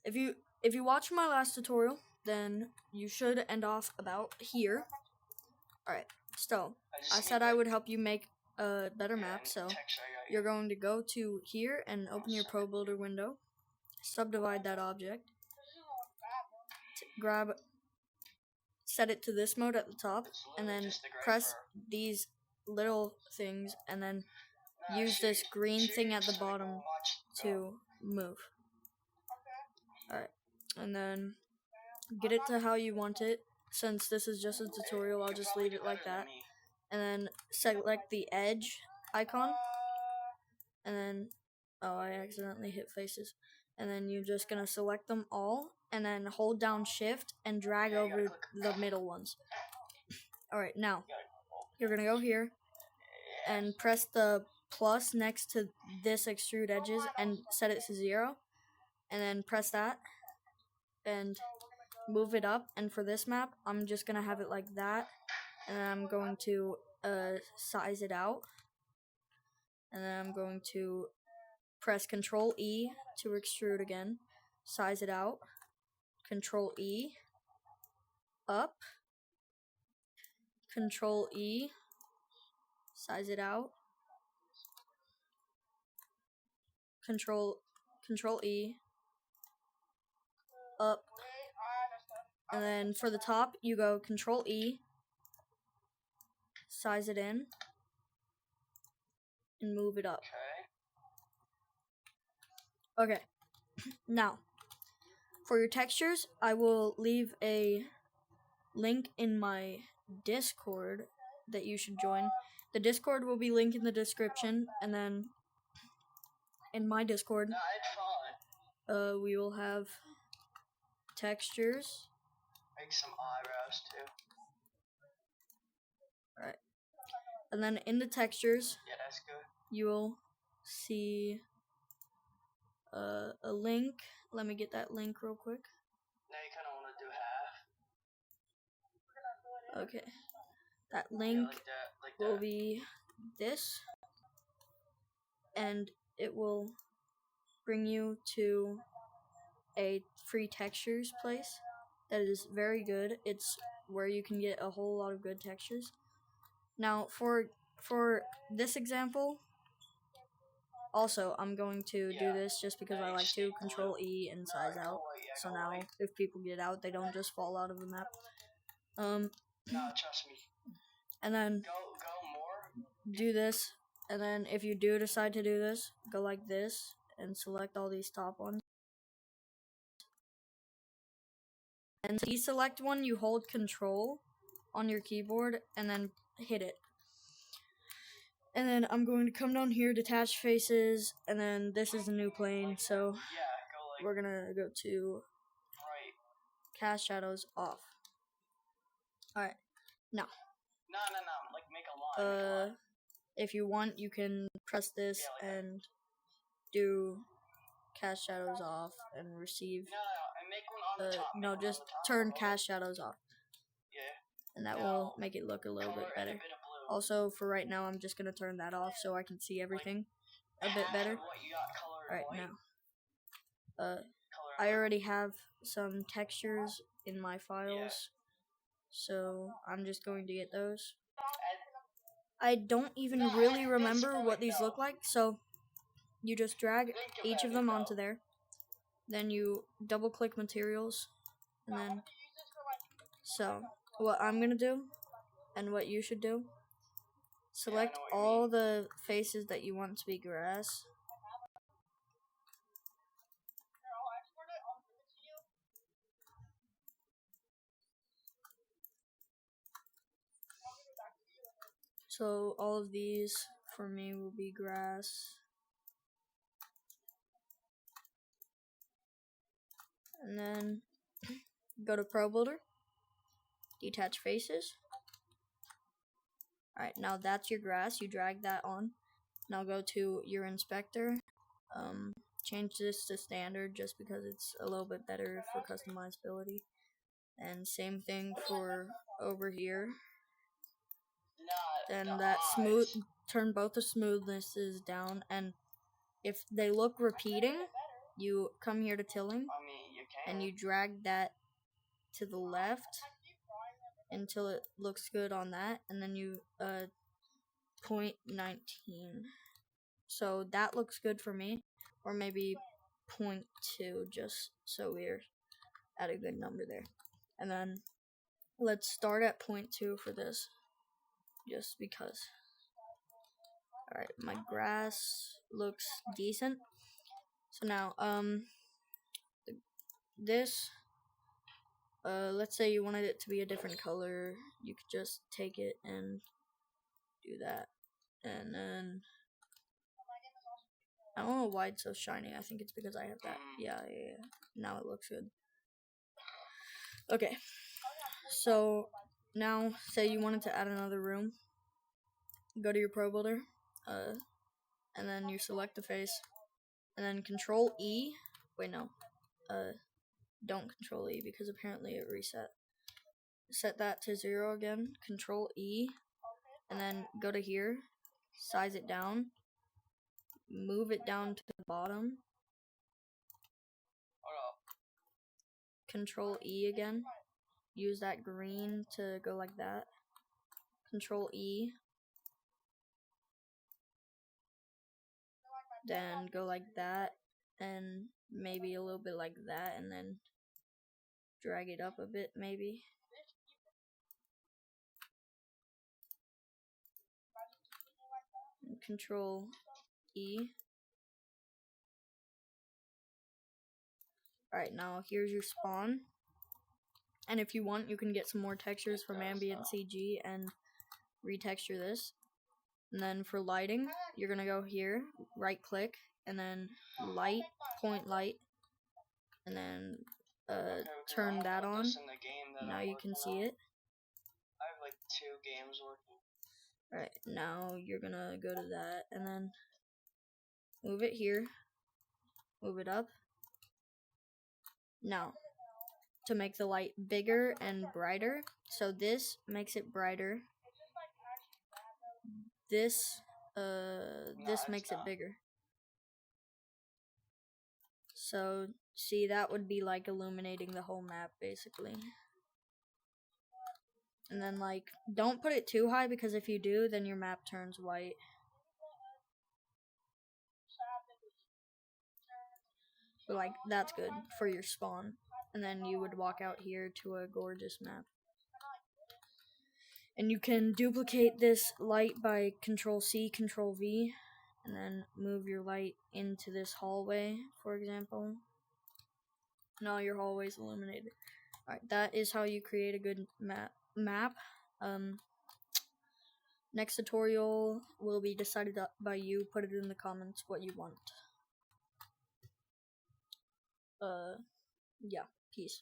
if you watched my last tutorial, then you should end off about here. Alright, so I said I would help you make a better map, so you're going to go to here and open your Pro Builder window, subdivide that object, set it to this mode at the top, and then press these little things, and then use this green thing at the bottom to move. Alright, and then get it to how you want it. Since this is just a tutorial, I'll just leave it like that. And then select the edge icon, and then, oh, I accidentally hit faces. And then you're just gonna select them all, and then hold down shift and drag over the middle ones. Alright, now you're gonna go here and press the plus next to this extrude edges and set it to 0, and then press that and move it up. And for this map, I'm just gonna have it like that, and then I'm going to size it out, and then I'm going to press Control E to extrude again, size it out, Control E, up, Control E, size it out, Control E, up, and then for the top you go Control E, size it in, and move it up. Okay, now for your textures, I will leave a link in my Discord that you should join. The Discord will be linked in the description, and then in my Discord, we will have textures. Make some eyebrows too. Alright. And then in the textures, Yeah, that's good. you will see a link. Let me get that link real quick. Now you kind of want to do half. Okay. That link like will be this, and it will bring you to a free textures place that is very good. It's where you can get a whole lot of good textures. Now for this example, also I'm going to do this just because I like to, Control E and size out, so now if people get out, they don't just fall out of the map. No, trust me. And then Go more. do this, and then if you do decide to do this, go like this and select all these top ones. And to deselect one, you hold Control on your keyboard and then hit it. And then I'm going to come down here, detach faces, and then this is a new plane, so we're gonna go to cast shadows off. Alright, now. No, like make a line. If you want, you can press this and do cast shadows off and receive. And make one on the top. No, just turn cast shadows off. Yeah. And that will make it look a little bit better. Also, for right now, I'm just gonna turn that off so I can see everything a bit better. Alright, now. I already have some textures in my files, so I'm just going to get those. I don't even really remember what these look like, so you just drag each of them onto there. Then you double click materials, and then, so what I'm gonna do and what you should do, select all the faces that you want to be grass. So all of these for me will be grass. And then go to Pro Builder, detach faces. Alright, now that's your grass, you drag that on. Now go to your inspector, change this to standard just because it's a little bit better for customizability. And same thing for over here. Then that smooth, turn both the smoothnesses down, and if they look repeating, you come here to tilling, and you drag that to the left until it looks good on that, and then you 0.19. So that looks good for me, or maybe 0.2, just so we're at a good number there. And then let's start at 0.2 for this, just because. Alright, my grass looks decent. So now, this, let's say you wanted it to be a different color, you could just take it and do that. And then, I don't know why it's so shiny. I think it's because I have that. Yeah. Now it looks good. Okay. So, now, say you wanted to add another room. Go to your Pro Builder. And then you select the face. And then Control E. Wait, no. Don't Control E because apparently it reset. Set that to 0 again. Control E. And then go to here. Size it down. Move it down to the bottom. Control E again. Use that green to go like that. Control E. Then go like that. And maybe a little bit like that. And then drag it up a bit maybe. And Control E. Alright, now here's your spawn. And if you want, you can get some more textures from Ambient CG and retexture this. And then for lighting, you're gonna go here, right click, and then light, point light, and then turn that on. Now you can see it. I have like 2 games working. Alright, now you're gonna go to that, and then move it here, move it up. Now, to make the light bigger and brighter, so this makes it brighter. This makes it bigger. So, see, that would be like illuminating the whole map, basically. And then, like, don't put it too high, because if you do, then your map turns white. But, like, that's good for your spawn. And then you would walk out here to a gorgeous map. And you can duplicate this light by Control C, Control V, and then move your light into this hallway, for example. Now your hallway's illuminated. Alright, that is how you create a good map. Next tutorial will be decided by you. Put it in the comments what you want. Yeah, peace.